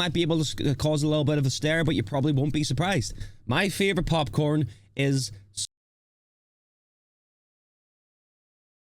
might be able to cause a little bit of a stare, but you probably won't be surprised. My favorite popcorn is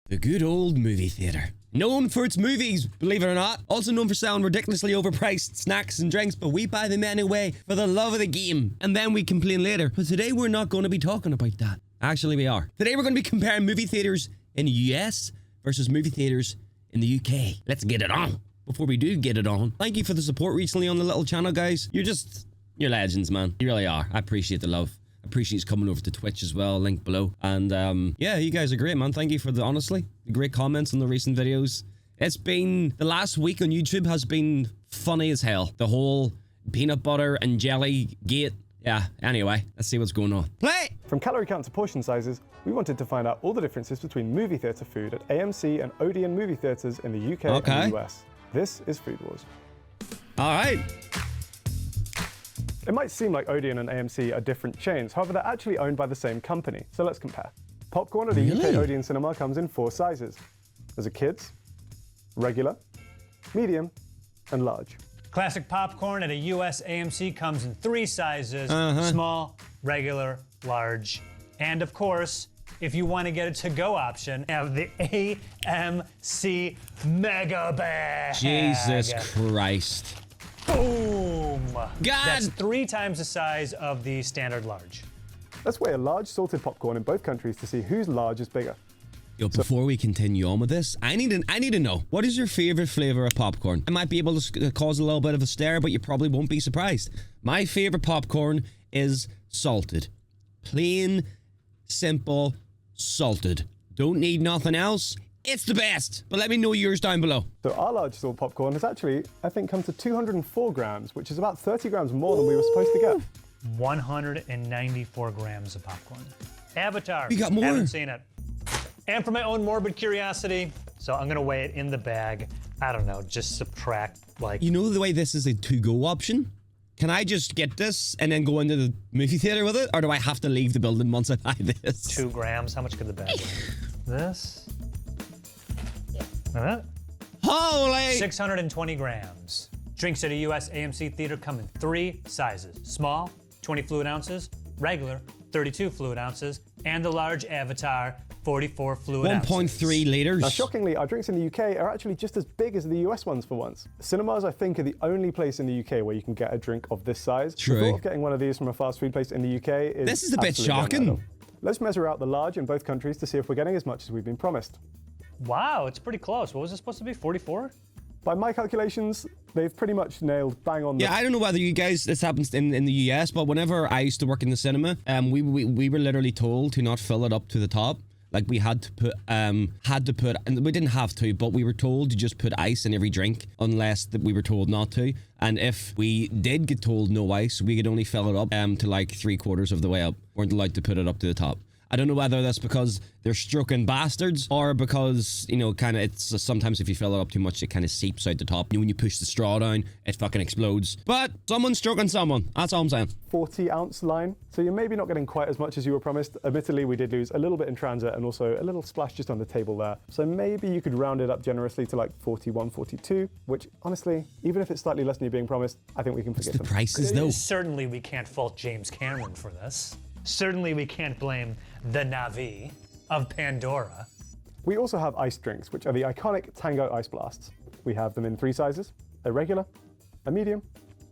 the good old movie theater. Known for its movies, believe it or not. Also known for selling ridiculously overpriced snacks and drinks, but we buy them anyway for the love of the game. And then we complain later. But today we're not going to be talking about that. Actually, we are. Today we're going to be comparing movie theaters in the US versus movie theaters in the UK. Let's get it on. Before we do get it on, thank you for the support recently on the little channel, guys. You're legends, man. You really are. I appreciate the love. Appreciate you coming over to Twitch as well, link below. And yeah, you guys are great, man. Thank you for the great comments on the recent videos. It's been, the last week on YouTube has been funny as hell. The whole peanut butter and jelly gate. Yeah, anyway, let's see what's going on. Play! From calorie count to portion sizes, we wanted to find out all the differences between movie theater food at AMC and Odeon movie theaters in the UK and the US. This is Food Wars. All right. It might seem like Odeon and AMC are different chains, however they're actually owned by the same company, so let's compare. Popcorn at a UK Odeon cinema comes in 4 sizes. There's a kids, regular, medium, and large. Classic popcorn at a US AMC comes in 3 sizes, small, regular, large, and of course, if you want to get a to-go option, have the AMC Mega Bag. Jesus Christ. Boom! God! That's 3 times the size of the standard large. Let's weigh a large salted popcorn in both countries to see whose large is bigger. Yo, before we continue on with this, I need to know, what is your favorite flavor of popcorn? I might be able to cause a little bit of a stare, but you probably won't be surprised. My favorite popcorn is salted. Plain, simple, salted. Don't need nothing else. It's the best. But let me know yours down below. So our large salt popcorn has actually, I think, come to 204 grams, which is about 30 grams more than we were supposed to get. 194 grams of popcorn. Avatar. We got more. Haven't seen it. And for my own morbid curiosity, so I'm gonna weigh it in the bag. I don't know, just subtract like... You know the way this is a to-go option? Can I just get this and then go into the movie theater with it? Or do I have to leave the building once I buy this? 2 grams, how much could the bag weigh? This. And that. Holy! 620 grams. Drinks at a US AMC theater come in 3 sizes. Small, 20 fluid ounces, regular, 32 fluid ounces, and the large Avatar, 44 fluid ounces. 1.3 liters. Now, shockingly, our drinks in the UK are actually just as big as the US ones for once. Cinemas, I think, are the only place in the UK where you can get a drink of this size. True. The thought of getting one of these from a fast food place in the UK is This is a bit absolutely shocking. unheard of. Let's measure out the large in both countries to see if we're getting as much as we've been promised. Wow, it's pretty close. What was it supposed to be, 44? By my calculations, they've pretty much nailed bang on. Yeah, I don't know whether you guys, this happens in the US, but whenever I used to work in the cinema, we were literally told to not fill it up to the top. Like we had to put, and we didn't have to, but we were told to just put ice in every drink unless that we were told not to. And if we did get told no ice, we could only fill it up to like 3/4 of the way up. Weren't allowed to put it up to the top. I don't know whether that's because they're stroking bastards or because, you know, kind of it's sometimes if you fill it up too much, it kind of seeps out the top. You know, when you push the straw down, it fucking explodes. But someone's stroking someone. That's all I'm saying. 40-ounce line. So you're maybe not getting quite as much as you were promised. Admittedly, we did lose a little bit in transit and also a little splash just on the table there. So maybe you could round it up generously to like 41, 42, which honestly, even if it's slightly less than you're being promised, I think we can forget The them. prices though. Certainly we can't fault James Cameron for this. Certainly we can't blame the Na'vi of Pandora. We also have iced drinks, which are the iconic Tango Ice Blasts. We have them in 3 sizes, a regular, a medium,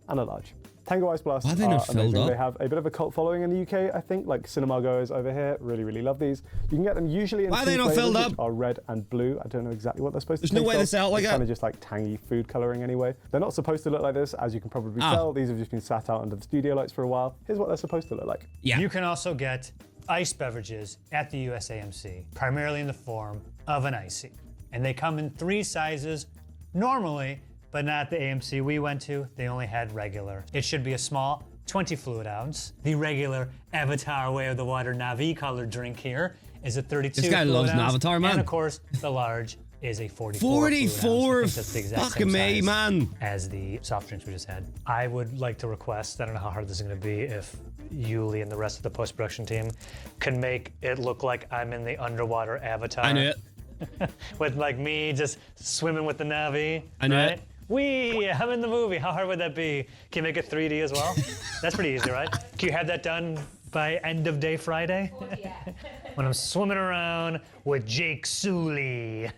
and a large. Tango Ice Blasts Why are they not amazing. filled up? They have a bit of a cult following in the UK, I think, like cinema goers over here really love these. You can get them usually in Why are 2 they not flavors, filled which up? are red and blue. I don't know exactly what they're supposed to There's no taste way of. they sell like It's that. kind of just like tangy food coloring anyway. They're not supposed to look like this, as you can probably tell. These have just been sat out under the studio lights for a while. Here's what they're supposed to look like. Yeah. You can also get iced beverages at the US AMC, primarily in the form of an icy. And they come in 3 sizes normally, but not at the AMC we went to. They only had regular. It should be a small 20 fluid ounce. The regular Avatar Way of the Water Na'vi colored drink here is a 32 This guy fluid loves an ounce. Avatar, man. And of course, the large is a 44 44, fluid ounce. I think that's the exact fucking same me, size man. as the soft drinks we just had. I would like to request, I don't know how hard this is gonna be, if Yuli and the rest of the post-production team can make it look like I'm in the underwater Avatar. I knew it. With like me just swimming with the Na'vi. I knew right? it. I'm in the movie. How hard would that be? Can you make it 3D as well? That's pretty easy, right? Can you have that done by end of day Friday? Oh, yeah. When I'm swimming around with Jake Sully.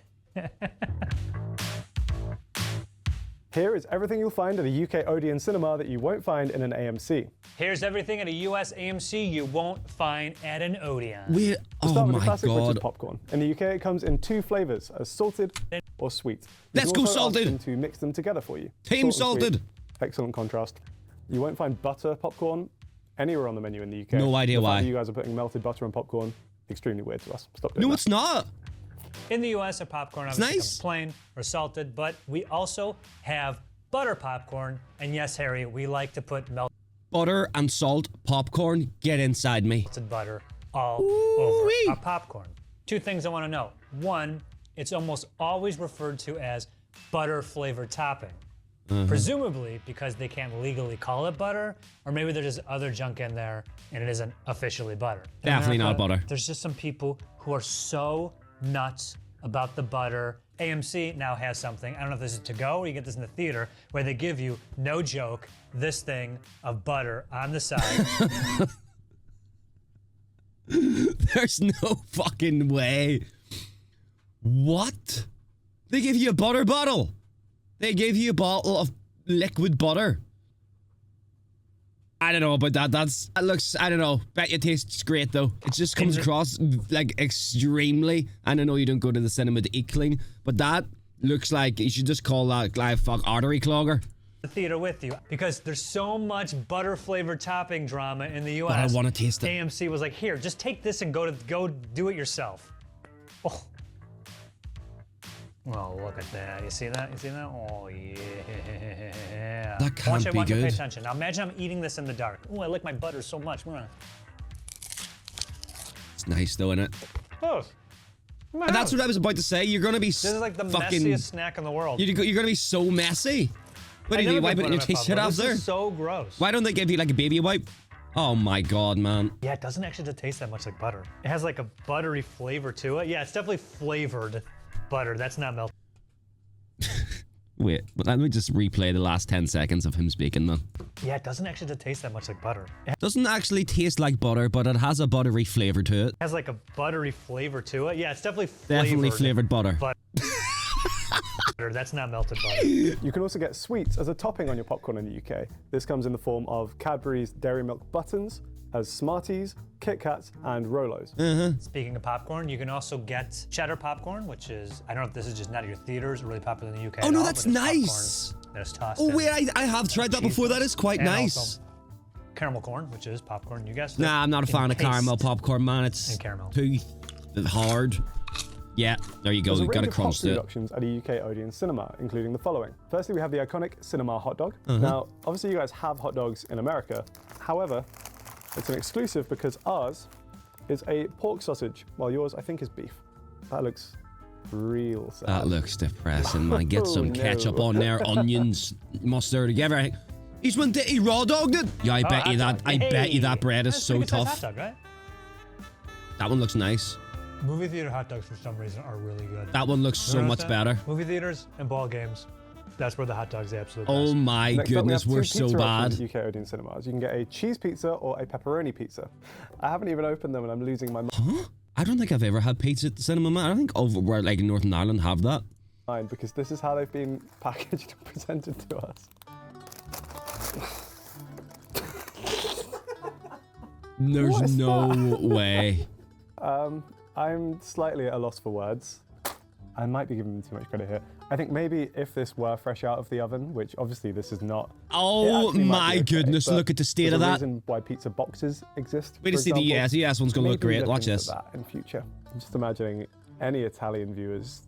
Here is everything you'll find at a UK Odeon cinema that you won't find in an AMC. Here's everything at a US AMC you won't find at an Odeon. We'll Oh start with the my classic, which is god. popcorn. In the UK, it comes in 2 flavors, as salted or sweet. You Let's can go also ask salted. them to mix them together for you. Team Salt and sweet. salted. Excellent contrast. You won't find butter popcorn anywhere on the menu in the UK. No idea The fact why. that you guys are putting melted butter on popcorn, extremely weird to us. Stop doing No, that. it's not. In the US, our popcorn obviously nice. comes plain or salted, but we also have butter popcorn. And yes, Harry, we like to put melted Butter and salt popcorn. Get inside me. butter all Ooh-wee. over our popcorn. 2 things I want to know. 1, it's almost always referred to as butter flavored topping. Presumably because they can't legally call it butter, or maybe there's just other junk in there and it isn't officially butter. In Definitely not America, butter. There's just some people who are so nuts about the butter. AMC now has something, I don't know if this is to go or you get this in the theater, where they give you, no joke, this thing of butter on the side. There's no fucking way. What? They give you a butter bottle. They gave you a bottle of liquid butter. I don't know about that. That looks, I don't know. Bet you tastes great though. It just comes across like extremely. And I know you don't go to the cinema to eat clean, but that looks like you should just call that like fuck artery clogger. The theater with you, because there's so much butter flavored topping drama in the US. But I want to taste it. AMC was like, here, just take this and go do it yourself. Oh. Oh, look at that. You see that? You see that? Oh, yeah. That can't be I want you to pay good. attention. Now imagine I'm eating this in the dark. Oh, I like my butter so much. It's nice though, isn't it? Oh. And that's what I was about to say. You're gonna be This is like the fucking. messiest snack in the world. You're gonna be so messy. What do you I do? never Wipe put it in butter your on my teeth shit popcorn. off there? This is so gross. Why don't they give you like a baby wipe? Oh my god, man. Yeah, it doesn't actually taste that much like butter. It has like a buttery flavor to it. Yeah, it's definitely flavored butter. That's not melted. Wait, let me just replay the last 10 seconds of him speaking, man. Yeah, it doesn't actually taste that much like butter. It Doesn't actually taste like butter, but it has a buttery flavor to it. has like a buttery flavor to it. Yeah, it's definitely flavored. Definitely flavored butter. Butter. That's not melted butter. You can also get sweets as a topping on your popcorn in the UK. This comes in the form of Cadbury's Dairy Milk Buttons, as Smarties, Kit Kats, and Rolos. Speaking of popcorn, you can also get cheddar popcorn, which is, I don't know if this is just not at your theaters, really popular in the UK. Oh at no, all, that's but it's nice. popcorn that is tossed Oh in. wait, I have tried that before. That is quite And nice. also caramel corn, which is popcorn, you guessed it. Nah, I'm not a fan of Encased caramel popcorn, man. It's in caramel. too hard. Yeah, there you go. There's a You gotta range of hot crunch food it. options at a UK Odeon cinema, including the following. Firstly, we have the iconic cinema hot dog. Uh-huh. Now, obviously you guys have hot dogs in America. However, it's an exclusive because ours is a pork sausage, while yours, I think, is beef. That looks real sad. That looks depressing, man. Get some Oh, no. ketchup on there, onions, mustard, everything. He's went he raw dogged it. Yeah, I bet you hot that. dog. I bet you Hey, that bread is that's a so pretty good sized tough. Hot dog, right? That one looks nice. Movie theater hot dogs, for some reason, are really good. That one looks so Notice much that? better. Movie theaters and ball games, that's where the hot dog's the absolute best. Oh my Next up, we goodness, have we're two so pizza bad. options at UK Odeon cinemas. You can get a cheese pizza or a pepperoni pizza. I haven't even opened them and I'm losing my Huh? I don't think I've ever had pizza at the cinema, man. I think over where like in Northern Ireland have that. mind because this is how they've been packaged and presented to us. There's What is no that? way. I'm slightly at a loss for words. I might be giving them too much credit here. I think maybe if this were fresh out of the oven, which obviously this is not. it Oh actually might my be okay, goodness, but look at the state there's of a that. reason why pizza boxes exist. Wait to for see the example. yes one's gonna look Maybe great. Watch looking this. for that in future. I'm just imagining any Italian viewers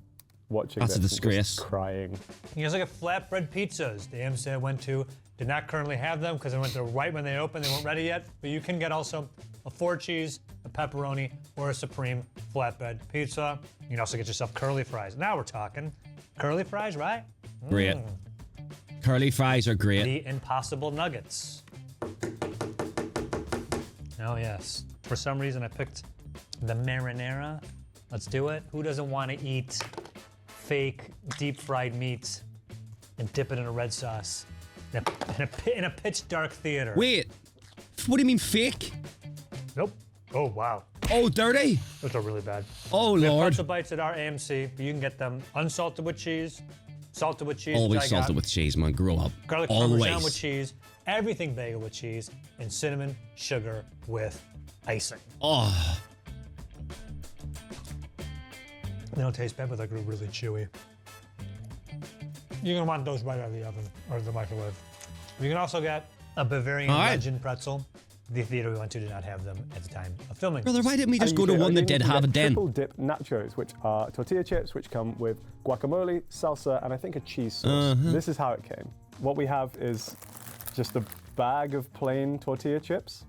watching That's a this and just disgrace. crying. You guys look at flatbread pizzas. The AMC I went to did not currently have them because I went there right when they opened. They weren't ready yet. But you can get also a 4-cheese, a pepperoni, or a supreme flatbread pizza. You can also get yourself curly fries. Now we're talking. Curly fries, right? Great. Curly fries are great. The Impossible Nuggets. Oh, yes. For some reason, I picked the marinara. Let's do it. Who doesn't want to eat fake deep fried meat and dip it in a red sauce in a pitch dark theater. Wait, what do you mean fake? Nope. Oh, wow. Oh, dirty? Those are really bad. Oh, We have Lord. pretzel bites at our AMC, but you can get them unsalted with cheese, salted with cheese. Always which I got, salted with cheese, man. Grow up. garlic parmesan Always. with cheese, everything bagel with cheese, and cinnamon sugar with icing. Oh, They don't taste bad, but they're really chewy. You're gonna want those right out of the oven or the microwave. You can also get a Bavarian All right. Legend pretzel. The theater we went to did not have them at the time of filming. brother, why didn't we just And go you to get- one that again, did you have get it then? triple dip nachos, which are tortilla chips, which come with guacamole, salsa, and I think a cheese sauce. This is how it came. What we have is just a bag of plain tortilla chips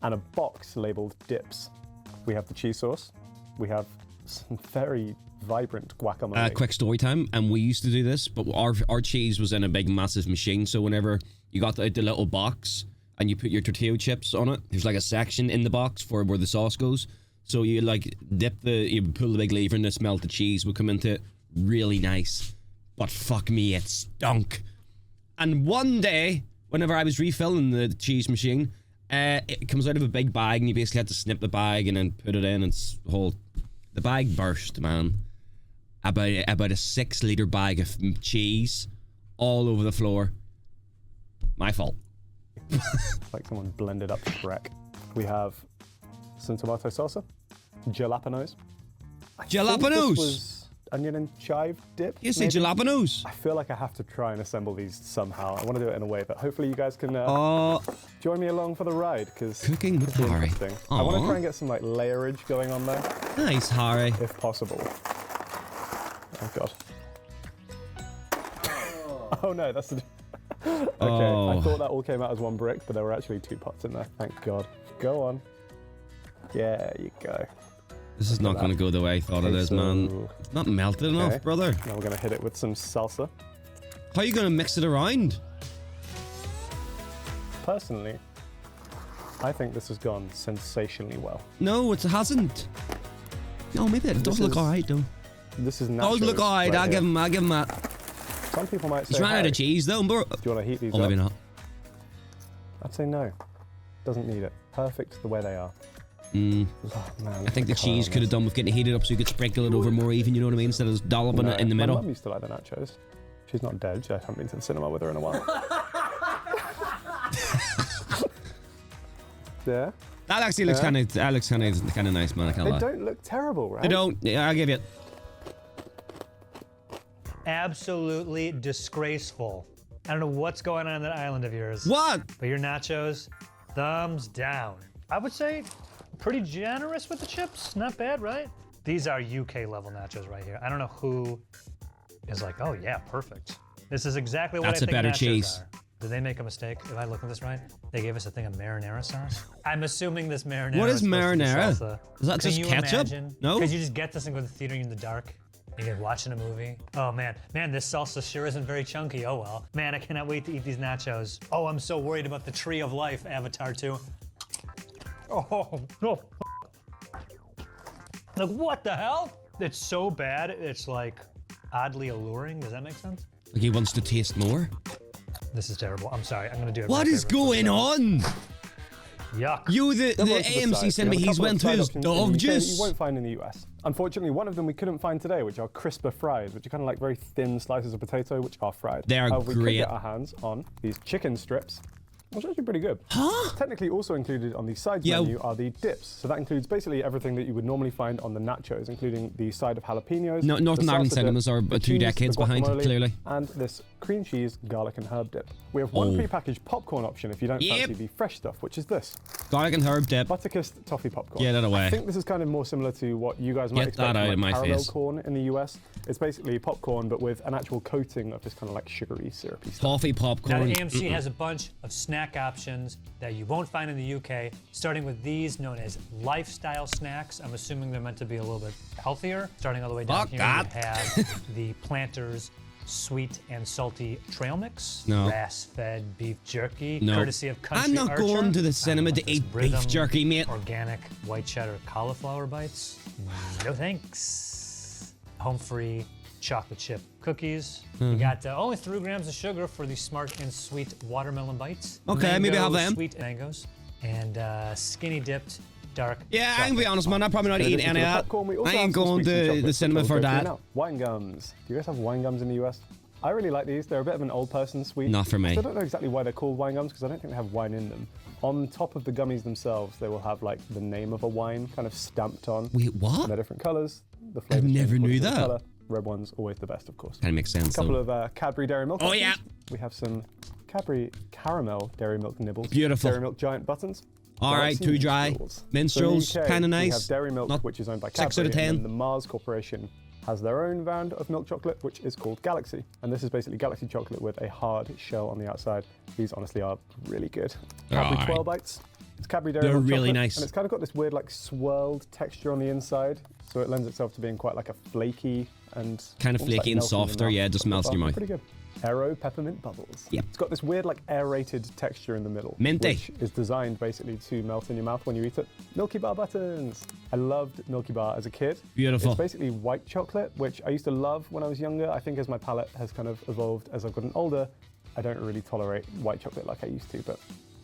and a box labeled dips. We have the cheese sauce. We have some very vibrant guacamole. Quick story time, and we used to do this, but our cheese was in a big massive machine, so whenever you got the little box and you put your tortilla chips on it, there's like a section in the box for where the sauce goes, so you like you pull the big lever and the smell of the cheese would come into it. Really nice, but fuck me, it stunk. And one day, whenever I was refilling the cheese machine, it comes out of a big bag, and you basically had to snip the bag and then put it in, and the bag burst, man. About a 6-liter bag of cheese all over the floor. My fault. Like someone blended up Shrek. We have some tomato salsa, jalapenos. I think Jalapenos? This was onion and chive dip. You say maybe? jalapenos? I feel like I have to try and assemble these somehow. I want to do it in a way, but hopefully you guys can Oh, join me along for the ride, because Cooking with Harry. I want to Aw. try and get some like layerage going on there, nice, Harry. if possible. Oh God. Oh no, that's the. Okay, Oh. I thought that all came out as one brick, but there were actually 2 pots in there. Thank God. Go on. Yeah, you go. This is not going to go the way I thought it is, man. So- It's not melted enough, Okay. brother. Now we're gonna hit it with some salsa. How are you going to mix it around? Personally, I think this has gone sensationally well. No, it hasn't. No, maybe it does This look is alright, though. This is nachos. Does look alright. right I'll here. give him that. Some people might say, He's ran out "Hey, of cheese, though, bro. do you want to heat these Oh, up?" maybe not. I'd say no. Doesn't need it. Perfect the way they are. Mm. Oh, man, I think the cheese could have done with getting it heated up so you could sprinkle it over more even, you know what I mean? Instead of just dolloping it in the My middle. mum used to like the nachos. She's not dead. I haven't been to the cinema with her in a while. Yeah. That actually looks Yeah. kind of nice, man. I can't They lie. don't look terrible, right? They don't. Yeah, I'll give you it. Absolutely disgraceful. I don't know what's going on that island of yours. What? But your nachos, thumbs down. I would say pretty generous with the chips. Not bad, right? These are UK level nachos right here. I don't know who is like, oh yeah, perfect. This is exactly what That's I a think better nachos cheese. are. Did they make a mistake? If I look at this right, they gave us a thing of marinara sauce. I'm assuming this marinara. What is supposed to be marinara? salsa. Is that Can just you ketchup? imagine? No? Could you just get this and go to the theater in the dark? And you're watching a movie. Oh man, this salsa sure isn't very chunky. Oh well. Man, I cannot wait to eat these nachos. Oh, I'm so worried about the Tree of Life, Avatar 2. Oh, no. Like, what the hell? It's so bad, it's like oddly alluring. Does that make sense? Like he wants to taste more. This is terrible. I'm sorry. I'm gonna do it. What is going on? Yuck. You, the Then we're on to the AMC side. said We me have a he's couple of went to side his options in the dog UK that juice. you won't find in the US. Unfortunately, one of them we couldn't find today, which are crisper fries, which are kind of like very thin slices of potato, which are fried. They are However, we could great. get our hands on these chicken strips, which are actually pretty good. Huh? Technically also included on the sides Yeah. menu are the dips. So that includes basically everything that you would normally find on the nachos, including the side of jalapenos. No, Northern the Ireland salsa dip, cinemas are the 2 cheese, decades the behind, guacamole, clearly. And this cream cheese, garlic and herb dip. We have one Oh. prepackaged popcorn option if you don't Yep. fancy the fresh stuff, which is this. Garlic and herb dip. Butterkist toffee popcorn. Get it away. I think this is kind of more similar to what you guys might Get expect that out from of my like caramel face. corn in the US. It's basically popcorn, but with an actual coating of this kind of like sugary, syrupy stuff. Toffee Now, popcorn. the AMC has a bunch of snack options that you won't find in the UK, starting with these known as lifestyle snacks. I'm assuming they're meant to be a little bit healthier. Starting all the way down Fuck here, that. we have the Planters sweet and salty trail mix, No. grass-fed beef jerky, No. courtesy of Country I'm not Archer. going to the I don't cinema know to if it's eat beef Rhythm, jerky, mate. Organic white cheddar cauliflower bites. No thanks. Home free chocolate chip cookies. You got only 3 grams of sugar for the Smart and Sweet watermelon bites. Okay, maybe I'll have them. Sweet mangoes and skinny dipped dark. Yeah, I can be honest, man. I'm probably not eating any of that. Popcorn, we also I have ain't some going sweets and to chocolates, the cinema which for we'll go through that. now. Wine gums. Do you guys have wine gums in the US? I really like these. They're a bit of an old person sweet. Not for me. So I don't know exactly why they're called wine gums because I don't think they have wine in them. On top of the gummies themselves, they will have like the name of a wine kind of stamped on. Wait, And what? they're different colours. The flavors never change knew according to the that. colour. Red one's always the best, of course. Kind of makes sense, A couple though. of Cadbury Dairy Milk. Oh, options. yeah. We have some Cadbury Caramel Dairy Milk nibbles. Beautiful. Dairy Milk Giant Buttons. All right, Galaxy too dry. Minstrels. Minstrels, So in the UK, kind of We nice. have Dairy Milk, Not which is owned by 6 out Cadbury. of 10. And then the Mars Corporation has their own brand of milk chocolate, which is called Galaxy. And this is basically Galaxy chocolate with a hard shell on the outside. These honestly are really good. Cadbury Alright. 12 bites. It's Cadbury Dairy They're Milk really chocolate, nice. And it's kind of got this weird like swirled texture on the inside. So it lends itself to being quite like a flaky and Kind of almost like flaky and melts in your softer, mouth. yeah, just melts in your mouth. Pretty good. Aero Peppermint Bubbles. Yep. It's got this weird like aerated texture in the middle. Minty. Which is designed basically to melt in your mouth when you eat it. Milky Bar buttons. I loved Milky Bar as a kid. Beautiful. It's basically white chocolate, which I used to love when I was younger. I think as my palate has kind of evolved as I've gotten older, I don't really tolerate white chocolate like I used to, but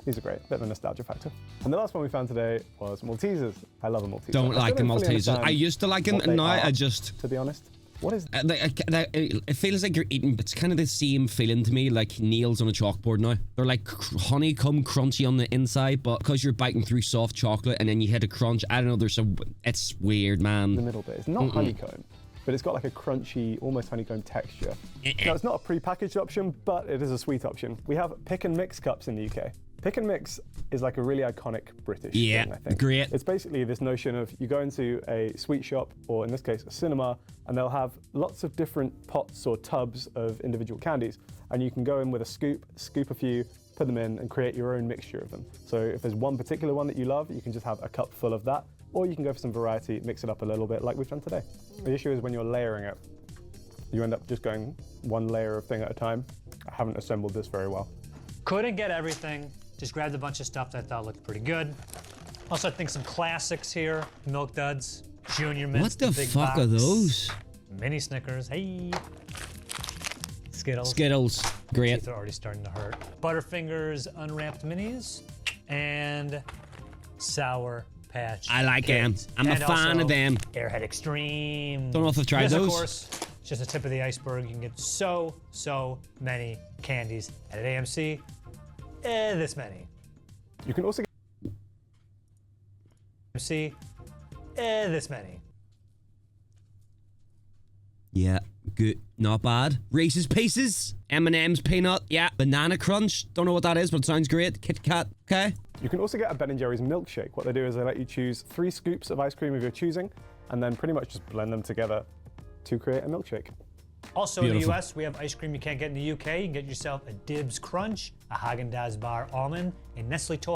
these are great. Bit of a nostalgia factor. And the last one we found today was Maltesers. I love a Malteser. Don't I like the still fully Maltesers. understand I used to like them, what and they now are, I just... to be honest. What is It feels like you're eating. It's kind of the same feeling to me, like nails on a chalkboard now. They're like honeycomb crunchy on the inside, but because you're biting through soft chocolate and then you hit a crunch, I don't know. It's weird, man. the middle bit? It's not honeycomb, but it's got like a crunchy, almost honeycomb texture. Now, it's not a pre-packaged option, but it is a sweet option. We have pick and mix cups in the UK. Pick and mix is like a really iconic British Yeah, thing, I think. great. It's basically this notion of you go into a sweet shop, or in this case, a cinema, and they'll have lots of different pots or tubs of individual candies. And you can go in with a scoop a few, put them in, and create your own mixture of them. So if there's one particular one that you love, you can just have a cup full of that, or you can go for some variety, mix it up a little bit like we've done today. The issue is when you're layering it, you end up just going one layer of thing at a time. I haven't assembled this very well. Couldn't get everything. Just grabbed a bunch of stuff that I thought looked pretty good. Also, I think some classics here. Milk Duds, Junior Mints. What the big fuck box, are those? Mini Snickers. Hey. Skittles. Skittles. Great. Teeth are already starting to hurt. Butterfingers Unwrapped Minis. And Sour Patch I like them. Kids. I'm a And fan also of them. Airhead Extreme. Don't know if I've tried this, those. of course, just the tip of the iceberg. You can get so many candies at AMC. This many. You can also get AMC. This many. Yeah, good. Not bad. Reese's Pieces. M&M's Peanut. Yeah. Banana Crunch. Don't know what that is, but it sounds great. Kit Kat. Okay. You can also get a Ben & Jerry's milkshake. What they do is they let you choose 3 scoops of ice cream of your choosing, and then pretty much just blend them together to create a milkshake. Also in the Beautiful. US, we have ice cream you can't get in the UK. You can get yourself a Dibs Crunch, a Haagen-Dazs Bar Almond, a Nestle Toll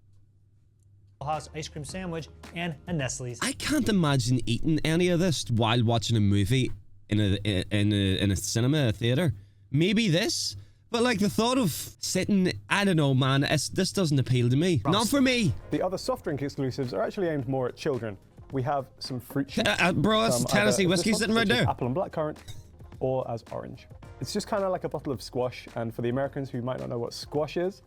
House ice cream sandwich, and a Nestle's. I can't imagine eating any of this while watching a movie in a cinema, a theater. Maybe this, but like the thought of sitting, I don't know, man. This doesn't appeal to me. Not for me. The other soft drink exclusives are actually aimed more at children. We have some fruit sheets. Bro, that's some Tennessee either as whiskey this one, sitting right which is there. Apple and blackcurrant, or as orange. It's just kind of like a bottle of squash, and for the Americans who might not know what squash is,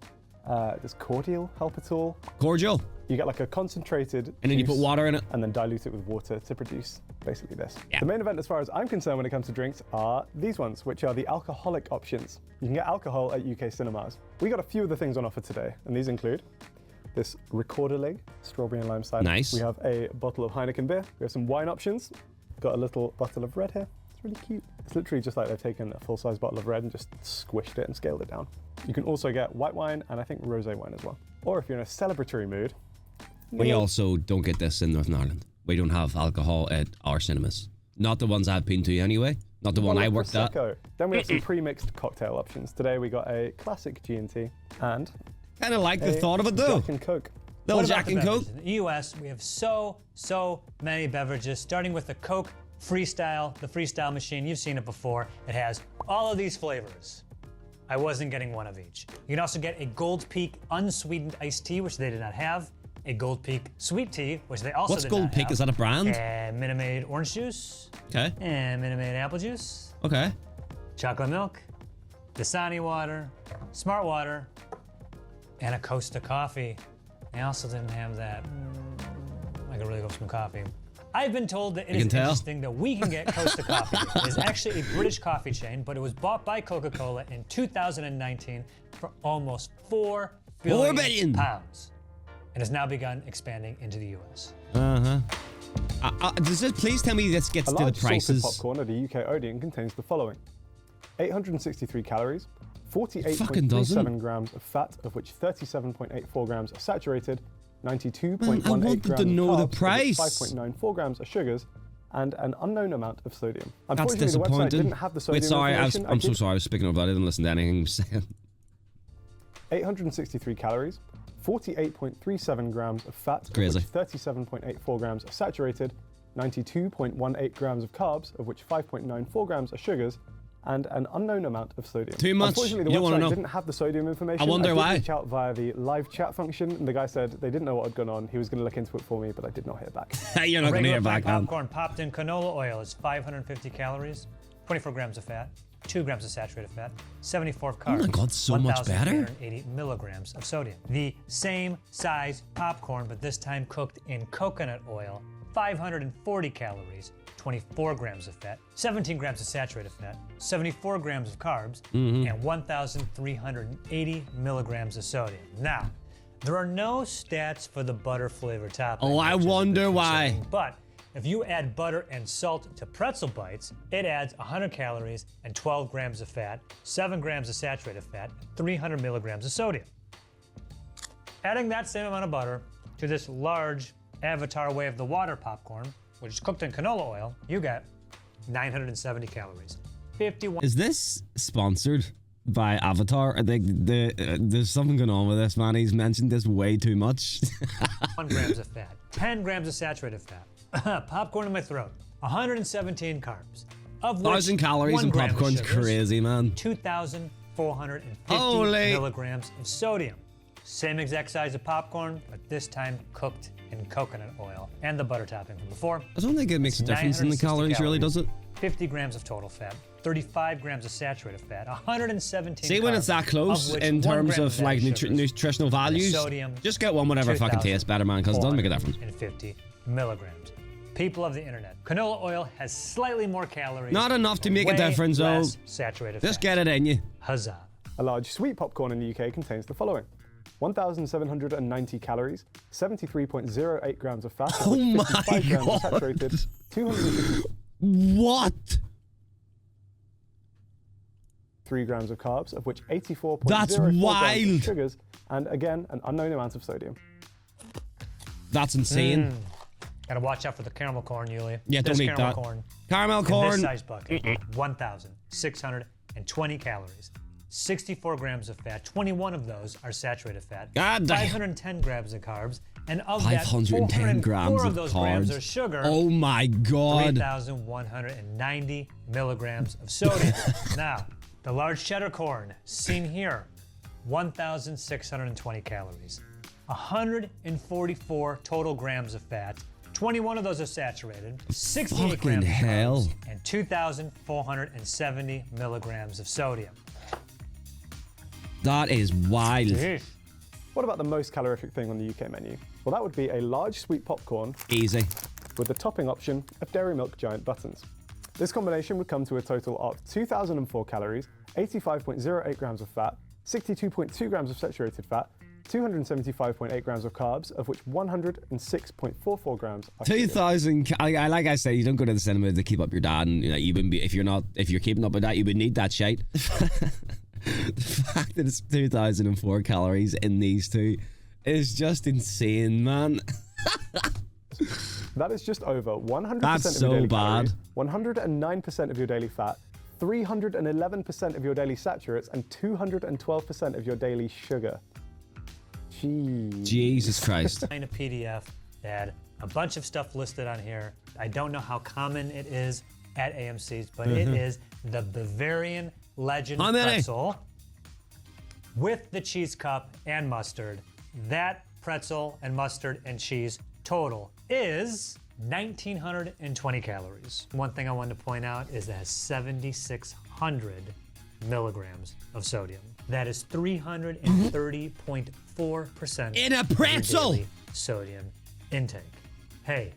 does cordial help at all? Cordial. You get like a concentrated And then you put juice water in it. and then dilute it with water to produce basically this. Yeah. The main event as far as I'm concerned when it comes to drinks are these ones, which are the alcoholic options. You can get alcohol at UK cinemas. We got a few of the things on offer today, and these include this Recorder Leg, strawberry and lime cider. Nice. We have a bottle of Heineken beer. We have some wine options. Got a little bottle of red here. It's really cute. It's literally just like they've taken a full-size bottle of red and just squished it and scaled it down. You can also get white wine and I think rosé wine as well. Or if you're in a celebratory mood, We also don't get this in Northern Ireland. We don't have alcohol at our cinemas. Not the ones I've been to anyway. Not the one I worked at. Prosecco. Then we have some pre-mixed cocktail options. Today we got a classic G&T and Kind of like the a thought of it though. Jack and Coke. Little What about Jack the and Coke. beverages? In the US, we have so many beverages, starting with the Coke Freestyle, the Freestyle machine. You've seen it before. It has all of these flavors. I wasn't getting one of each. You can also get a Gold Peak unsweetened iced tea, which they did not have, a Gold Peak sweet tea, which they also What's did Gold not Peak? have. Is that a brand? And Minute Maid orange juice. Okay. And Minute Maid apple juice. Okay. Chocolate milk. Dasani water. Smart water. And a Costa coffee. They also didn't have that. I could really go for some coffee. I've been told that it is interesting that we can get Costa coffee. It is actually a British coffee chain, but it was bought by Coca-Cola in 2019 for almost £4 billion pounds, and has now begun expanding into the US. Does it please tell me this gets to the prices? A large salted popcorn at a UK Odeon contains the following: 863 calories, 48.37 grams of fat, of which 37.84 grams are saturated, 92.18 grams to know of the carbs, price. 5.94 grams are sugars, and an unknown amount of sodium. That's Unfortunately, the website disappointing. didn't have the sodium Wait, sorry, information. I'm so sorry. I was speaking over that. I didn't listen to anything you were saying. 863 calories, 48.37 grams of fat, of Crazy. which 37.84 grams are saturated, 92.18 grams of carbs, of which 5.94 grams are sugars, and an unknown amount of sodium. Too much. Unfortunately, the You don't wanna website know. didn't have the sodium information. I wonder did why. reach out via the live chat function, and the guy said they didn't know what had gone on. He was going to look into it for me, but I did not hear back. You're not going to Regular hear back, man. popcorn popped in canola oil is 550 calories, 24 grams of fat, 2 grams of saturated fat, 74 of carbs. Oh my God, so much better. 1,380 milligrams of sodium. The same size popcorn, but this time cooked in coconut oil, 540 calories, 24 grams of fat, 17 grams of saturated fat, 74 grams of carbs, and 1,380 milligrams of sodium. Now, there are no stats for the butter flavor topping. Oh, I which is wonder why. interesting, but if you add butter and salt to pretzel bites, it adds 100 calories and 12 grams of fat, 7 grams of saturated fat, 300 milligrams of sodium. Adding that same amount of butter to this large Avatar Way of the Water popcorn, which is cooked in canola oil, you get 970 calories, 51 Is this sponsored by Avatar? I think there's something going on with this, man. He's mentioned this way too much. 1 grams of fat, 10 grams of saturated fat, popcorn in my throat, 117 carbs, of which 1,000 calories 1 and gram of popcorn's sugars, crazy, man. 2,450 Holy. milligrams of sodium. Same exact size of popcorn, but this time cooked in coconut oil and the butter topping from before. I don't think it makes a difference in the 960 calories, really, does it? 50 grams of total fat, 35 grams of saturated fat, 117 See, when it's that close in terms of like nutritional values, sodium, just get one whatever fucking tastes better, man, because it doesn't make a difference. 50 milligrams. People of the internet, canola oil has slightly more calories. Not enough to make a way difference, though. less saturated Just fat. get it in you. Huzzah. A large sweet popcorn in the UK contains the following: 1,790 calories, 73.08 grams of fat, Oh of which my 55 grams God. are saturated, 253 What? grams of carbs, of which 84.04 That's grams wild. of sugars, and again, an unknown amount of sodium. That's insane. Gotta watch out for the caramel corn, Yuli. Yeah, This don't eat caramel that. corn Caramel in this corn. size bucket, 1,620 calories, 64 grams of fat. 21 of those are saturated fat. God damn. 510 grams of carbs, and of that, 510 grams 404 of of those grams carbs. are sugar. Oh my God. 3,190 milligrams of sodium. Now, the large cheddar corn, seen here, 1,620 calories, 144 total grams of fat, 21 of those are saturated, 68 Fucking grams of hell. carbs, and 2,470 milligrams of sodium. That is wild. What about the most calorific thing on the UK menu? Well, that would be a large sweet popcorn Easy. with the topping option of Dairy Milk Giant Buttons. This combination would come to a total of 2,004 calories, 85.08 grams of fat, 62.2 grams of saturated fat, 275.8 grams of carbs, of which 106.44 grams are sugar. 2,000. Like I said, you don't go to the cinema to keep up your dad, and you know, you wouldn't be if you're keeping up with that, you would need that shite. The fact that it's 2,004 calories in these two is just insane, man. That is just over 100% That's of so your daily bad. calories, 109% of your daily fat, 311% of your daily saturates, and 212% of your daily sugar. Jeez. Jesus Christ. In a PDF that had a bunch of stuff listed on here. I don't know how common it is at AMC's, but it is the Bavarian Legend How many? pretzel with the cheese cup and mustard. That pretzel, and mustard and cheese total is 1,920 calories. One thing I wanted to point out is that it has 7,600 milligrams of sodium. That is 330.4% In a pretzel! of your daily sodium intake. Hey,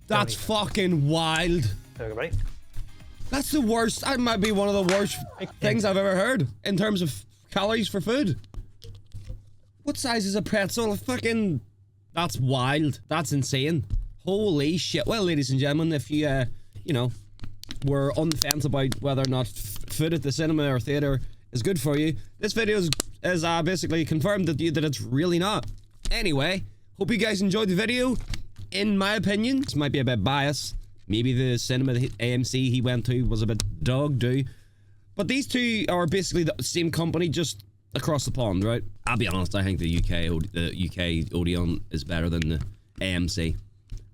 That's fucking wild. there we go, buddy. That's the worst. That might be one of the worst things I've ever heard in terms of calories for food. What size is a pretzel? Fucking... That's wild. That's insane. Holy shit. Well, ladies and gentlemen, if you, you know, were on the fence about whether or not food at the cinema or theater is good for you, this video is basically confirmed that it's really not. Anyway, hope you guys enjoyed the video. In my opinion, this might be a bit biased. Maybe the cinema, the AMC he went to was a bit dog do. But these two are basically the same company, just across the pond, right? I'll be honest, I think the UK Odeon is better than the AMC.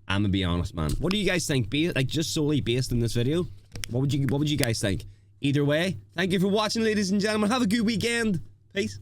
I'm gonna be honest, man. What do you guys think? Like, just solely based on this video, what would you guys think? Either way, thank you for watching, ladies and gentlemen. Have a good weekend. Peace.